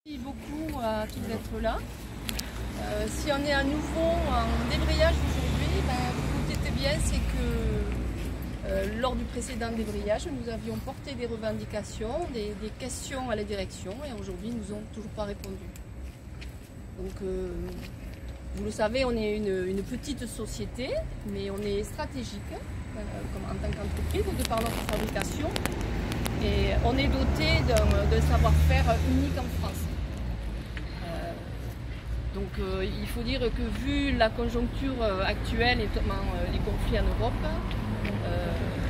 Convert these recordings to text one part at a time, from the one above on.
Merci beaucoup à tous d'être là. Si on est à nouveau en débrayage aujourd'hui, vous vous dites bien, c'est que lors du précédent débrayage, nous avions porté des revendications, des questions à la direction et aujourd'hui ils nous ont toujours pas répondu. Donc vous le savez, on est une petite société, mais on est stratégique en tant qu'entreprise de par notre fabrication et on est doté d'un savoir-faire unique en France. Donc il faut dire que vu la conjoncture actuelle et notamment les conflits en Europe,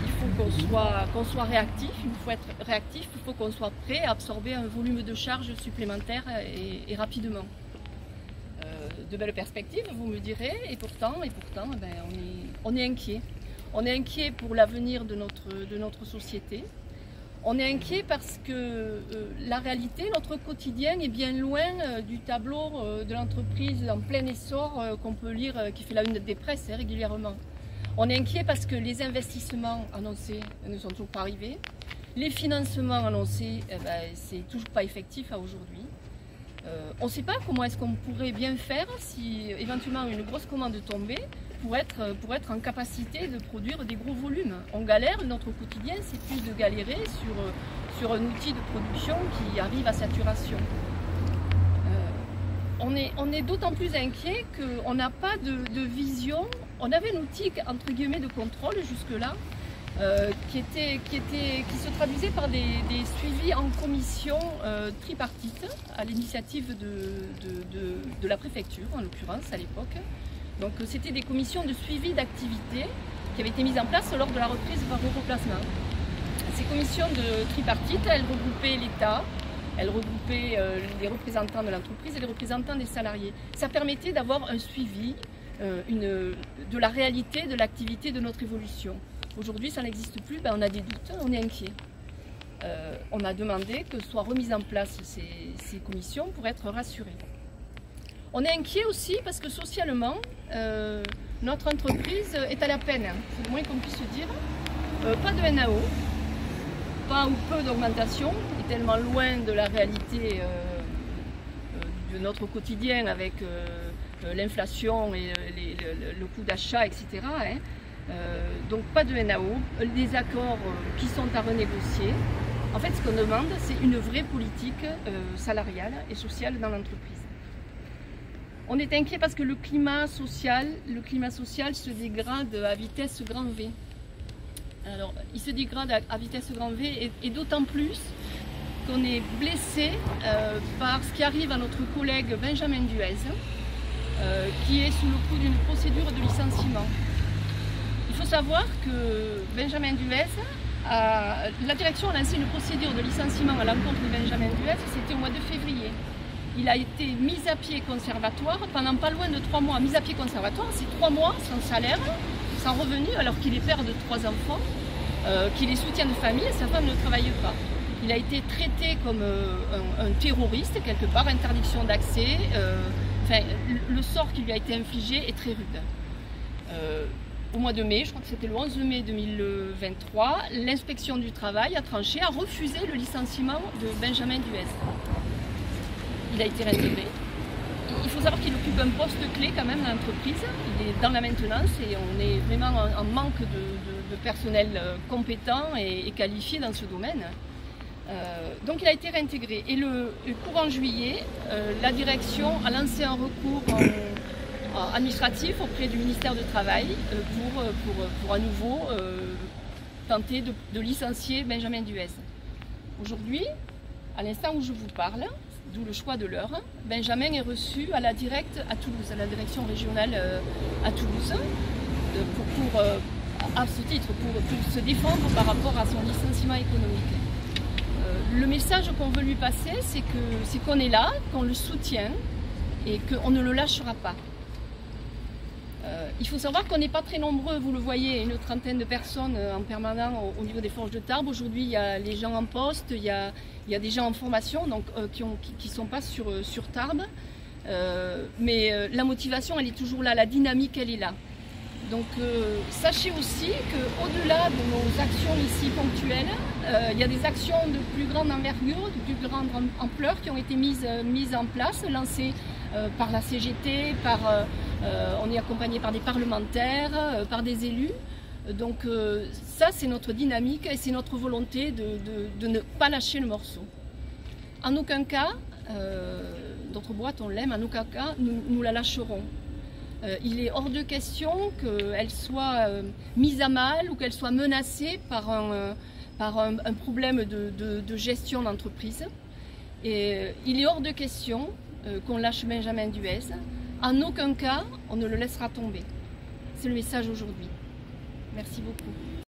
il faut qu'on soit réactif, il faut être réactif, il faut qu'on soit prêt à absorber un volume de charges supplémentaires et rapidement. De belles perspectives, vous me direz, et pourtant on est inquiet. On est inquiet pour l'avenir de notre société. On est inquiet parce que la réalité, notre quotidien est bien loin du tableau de l'entreprise en plein essor qu'on peut lire, qui fait la une des presses régulièrement. On est inquiet parce que les investissements annoncés ne sont toujours pas arrivés. Les financements annoncés, c'est toujours pas effectif à aujourd'hui. On ne sait pas comment est-ce qu'on pourrait bien faire si éventuellement une grosse commande tombait pour être en capacité de produire des gros volumes. On galère, notre quotidien c'est plus de galérer sur un outil de production qui arrive à saturation. On est d'autant plus inquiet qu'on n'a pas de vision. On avait un outil entre guillemets de contrôle jusque-là qui se traduisait par des suivis en commission tripartite à l'initiative de la préfecture en l'occurrence à l'époque. Donc c'était des commissions de suivi d'activité qui avaient été mises en place lors de la reprise par replacement. Ces commissions de tripartite, elles regroupaient l'État, elles regroupaient les représentants de l'entreprise et les représentants des salariés. Ça permettait d'avoir un suivi de la réalité de l'activité de notre évolution. Aujourd'hui, ça n'existe plus, on a des doutes, on est inquiet. On a demandé que soient remises en place ces commissions pour être rassurés. On est inquiet aussi parce que socialement, notre entreprise est à la peine, c'est le moins qu'on puisse dire. Pas de NAO, pas ou peu d'augmentation, est tellement loin de la réalité de notre quotidien avec l'inflation et le coût d'achat, etc. Donc pas de NAO, des accords qui sont à renégocier. En fait, ce qu'on demande, c'est une vraie politique salariale et sociale dans l'entreprise. On est inquiet parce que le climat social se dégrade à vitesse grand V. Alors, il se dégrade à vitesse grand V et d'autant plus qu'on est blessé par ce qui arrive à notre collègue Benjamin Duez, qui est sous le coup d'une procédure de licenciement. Il faut savoir que Benjamin Duez, la direction a lancé une procédure de licenciement à l'encontre de Benjamin Duez, c'était au mois de février. Il a été mis à pied conservatoire pendant pas loin de 3 mois. Mis à pied conservatoire, c'est 3 mois sans salaire, sans revenu, alors qu'il est père de 3 enfants, qu'il est soutien de famille et sa femme ne travaille pas. Il a été traité comme un terroriste, quelque part, interdiction d'accès. Le sort qui lui a été infligé est très rude. Au mois de mai, je crois que c'était le 11 mai 2023, l'inspection du travail a tranché, a refusé le licenciement de Benjamin Duez. Il a été réintégré. Il faut savoir qu'il occupe un poste clé quand même dans l'entreprise. Il est dans la maintenance et on est vraiment en manque de personnel compétent et qualifié dans ce domaine. Donc il a été réintégré. Et le courant juillet, la direction a lancé un recours administratif auprès du ministère du Travail pour à nouveau tenter de licencier Benjamin Duez. Aujourd'hui, à l'instant où je vous parle, d'où le choix de l'heure, Benjamin est reçu à la directe à Toulouse, à la direction régionale à Toulouse, à ce titre, pour se défendre par rapport à son licenciement économique. Le message qu'on veut lui passer, c'est qu'on est là, qu'on le soutient et qu'on ne le lâchera pas. Il faut savoir qu'on n'est pas très nombreux, vous le voyez, une trentaine de personnes en permanent au niveau des forges de Tarbes. Aujourd'hui, il y a les gens en poste, il y a des gens en formation donc, qui ne sont pas sur Tarbes. Mais la motivation, elle est toujours là, la dynamique, elle est là. Donc sachez aussi qu'au-delà de nos actions ici ponctuelles, il y a des actions de plus grande envergure, de plus grande ampleur qui ont été mises en place, lancées par la CGT, on est accompagné par des parlementaires, par des élus. Donc ça, c'est notre dynamique et c'est notre volonté de ne pas lâcher le morceau. En aucun cas, notre boîte, on l'aime, en aucun cas, nous la lâcherons. Il est hors de question qu'elle soit mise à mal ou qu'elle soit menacée par un problème de gestion d'entreprise. Et il est hors de question qu'on lâche Benjamin Duez. En aucun cas, on ne le laissera tomber. C'est le message aujourd'hui. Merci beaucoup.